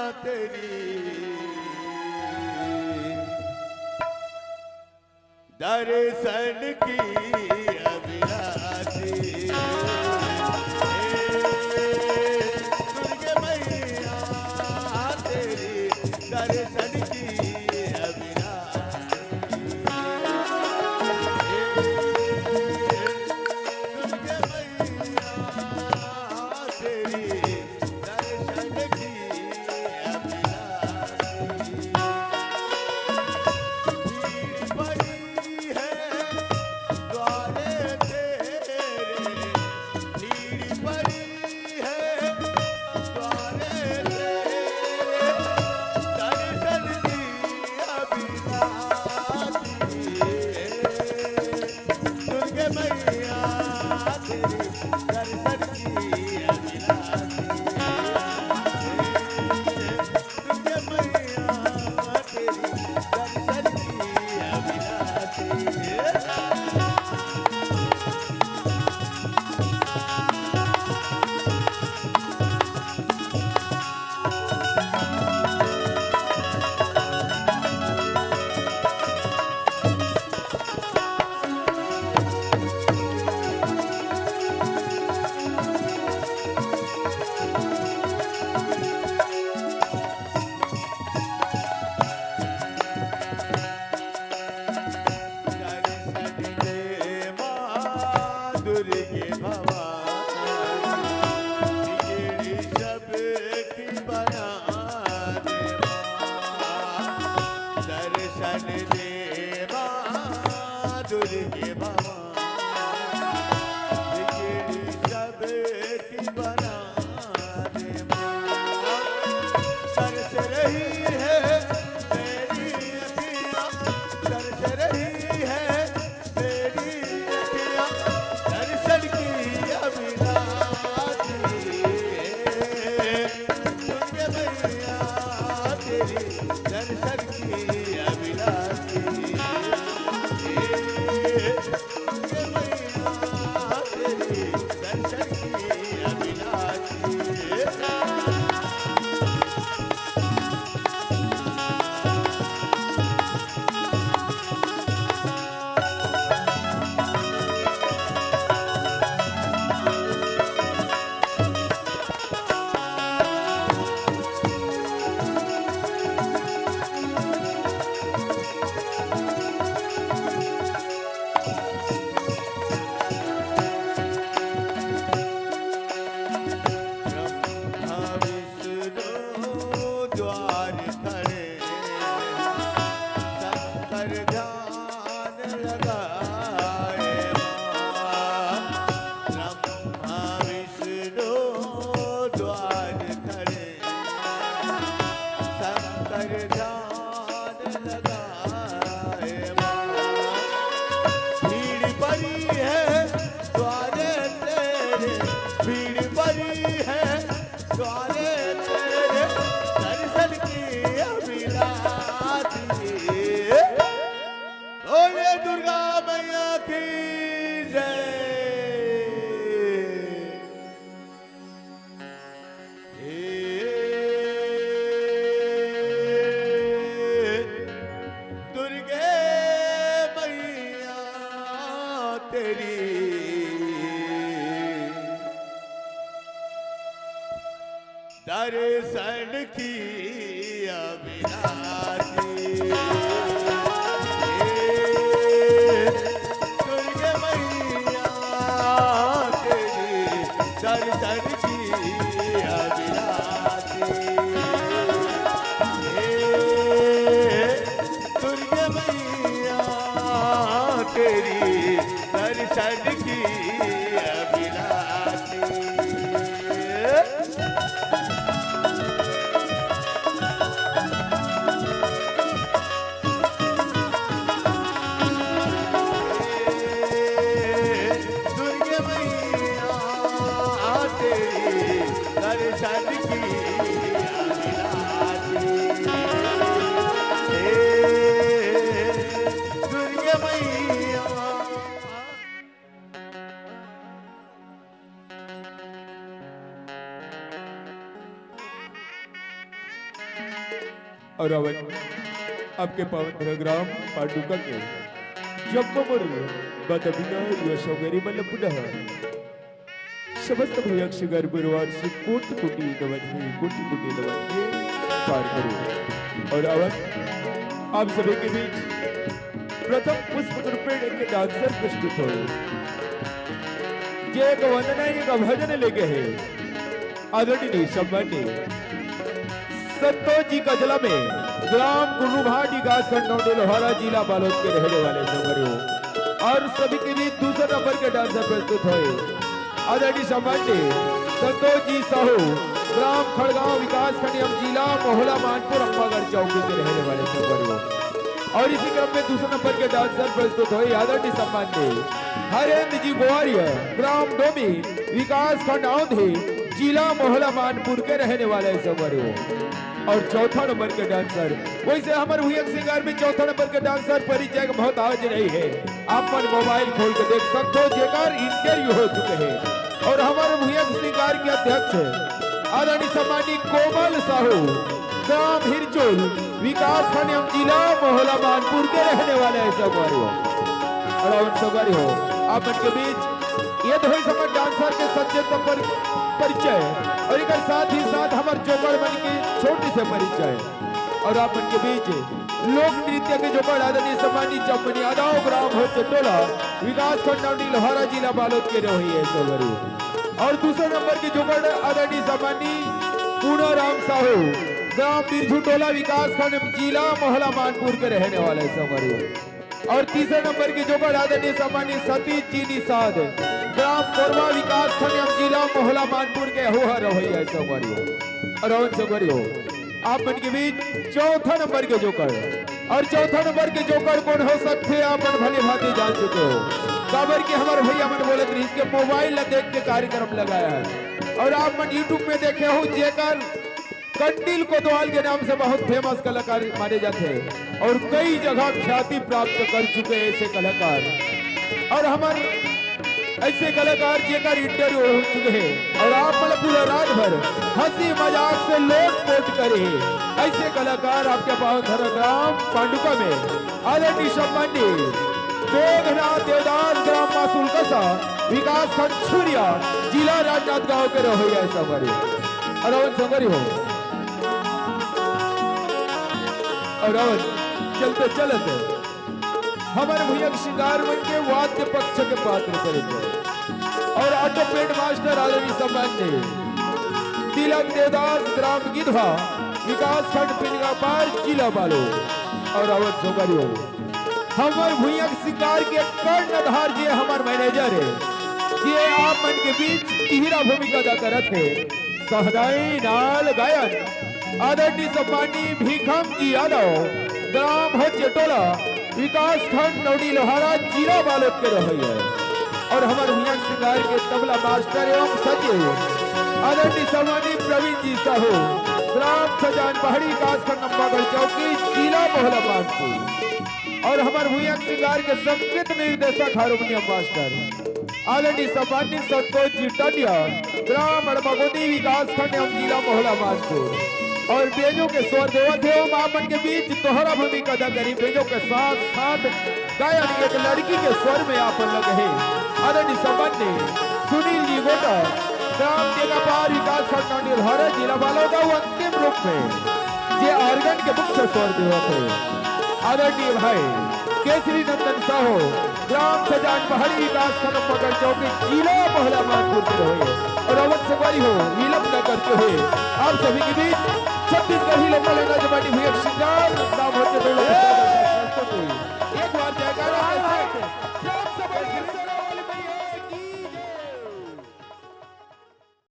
तेरी दर्शन की अभिलाषी दुर्गे मैया तेरी दर्शन की दर्शन की अभिलाषी दुर्गे मैया तेरी दर्शन की अभिलाषी दुर्गे मैया तेरी दर्शन की अभिलाषी और अवन आपके पावन ग्राम पांडुका के जम्ममुर बदबिना यशोगरी मल पुनः समस्त भयक्षगर गुरुवार से कोटि कोटि नमन के पार करो। और अवन आप सभी के बीच प्रथम पुष्प रूपेण के डांसर प्रस्तुत हो जे एक वंदना एक भजन लेके है आदरणीय सम्माननीय संतोष जी कजला में ग्राम गुरुभाटी विकासखंड नौडी लोहारा जिला बालोद के रहने वाले संगरियों और सभी के बीच दूसरे नंबर के डांसर प्रस्तुत हुए आदरणीय सम्माननीय संतोष जी साहू ग्राम खड़गांव विकासखंड जिला मोहला मानपुर अम्बागढ़ चौकी के रहने वाले संगरियों। और इसी क्रम में दूसरे नंबर के डांसर प्रस्तुत हुए आदरणीय सम्माननीय हरेंद्र जी गोवारिया ग्राम डोमी विकासखंड औंधी जिला मोहला मानपुर के रहने वाले संगरियों। और चौथा नंबर के डांसर वैसे हमारे हुई सिंगार में चौथा नंबर के डांसर परिचय बहुत आज नहीं है, आप पर मोबाइल खोल के देख सकते हो जेकर इंटरव्यू हो चुके हैं। और हमारे हुई सिंगार के अध्यक्ष आदरणीय सम्माननीय कोमल साहू ग्राम हिरचोल विकासखंड जिला मोहला मानपुर के रहने वाले सवारी हो आप के बीच ये दो समझ डांसर के सच्चे परिचय और एक साथ ही साथ हमारे जोगड़ मन की छोटी से परिचय। और आप के बीच लोक नृत्य के जोगड़ आदरणीय सम्माननीय चम्मनी यादव ग्राम हो चटोला विकासखंड नौडी लोहारा जिला बालोद के रही है सवरू। और दूसरे नंबर के जोगड़ आदरणीय सम्माननीय पूनाराम साहू ग्राम बिरझुटोला विकासखंड जिला मोहला मानपुर के रहने वाले सवरू। और तीसरे नंबर के जोगड़ आदरणीय सम्माननीय सतीश जी निषाद ग्राम कोरबा विकासखंड जिला मोहला मानपुर के हुआ रवैया सवरियो। आप मन के बीच चौथा नंबर के जोकर और चौथा नंबर के जोकर कौन हो सकते हैं आप भले भांति जान चुके हो। काबर के हमारे भैया मन बोलत रही इसके मोबाइल देख के कार्यक्रम लगाया है। और आप मन यूट्यूब में देखे हो जेकर कंडिल कोतवाल के नाम से बहुत फेमस कलाकार माने जाते हैं और कई जगह ख्याति प्राप्त कर चुके ऐसे कलाकार। और हमारे ऐसे कलाकार जेकर इंटरव्यू हो चुके हैं और आप मतलब पूरा रात भर हंसी मजाक से लोट पोट करे ऐसे कलाकार आपके पास ग्राम पांडुका में आदरणीय सम्माननीय मेघनाथ देवदास ग्राम मासूल कसा विकासखंड छुरिया जिला राजनांदगांव के रहोया सवारी हो। और चलते चलते हमारे भैया श्रृंगार मन के वाद्य पक्ष के पात्र करेंगे। और ऑटो पेंट मास्टर आदरणीय सम्माननीय तिलक देवदास ग्राम गिधवा विकासखंड पिनगापार जिला बालो। और अवध सोगरियो हमारे भैया श्रृंगार के कर्णधार जी हमारे मैनेजर है ये आप मन के बीच तीहरा भूमिका अदा करत है सहदाई नाल गायन आदरणीय सम्माननीय भीखम जी यादव ग्राम हो चटोला विकासखंड नौडी लोहारा जिला बालोद के रही है। और हमारे भैया श्रृंगार के तबला मास्टर एवं सचिव आदरणीय सम्माननीय प्रवीण जी साहू ग्राम सजान पहाड़ी विकासखंड अम्बागढ़ चौकी जिला मोहला मानपुर। और हमारे भैया श्रृंगार के संगीत निर्देशक हारमोनियम मास्टर आदरणीय सम्माननीय संतोष जी टंडिया ग्राम अड़मगोदी विकासखंड जिला मोहला मानपुर। और बेजों के स्वर देवत है मामन के बीच तोहरा भूमिका अदा करी बेजों के साथ साथ गायन एक लड़की के स्वर में आप लगे है आदरणीय सम्माननीय सुनील जी गोटा ग्राम टेकापार विकासखंड लोहारा जिला बालोद अंतिम रूप में जे ऑर्गन के मुख्य स्वर देवत है आदरणीय भाई केसरी नंदन साहू ग्राम सजान पहाड़ी विकासखंड पकड़ चौकी जिला मोहला मानपुर के रहे। और अवध सवारी हो विलंब न करते हुए आप सभी के बीच छत्तीसगढ़ी लोकल भैया श्रृंगार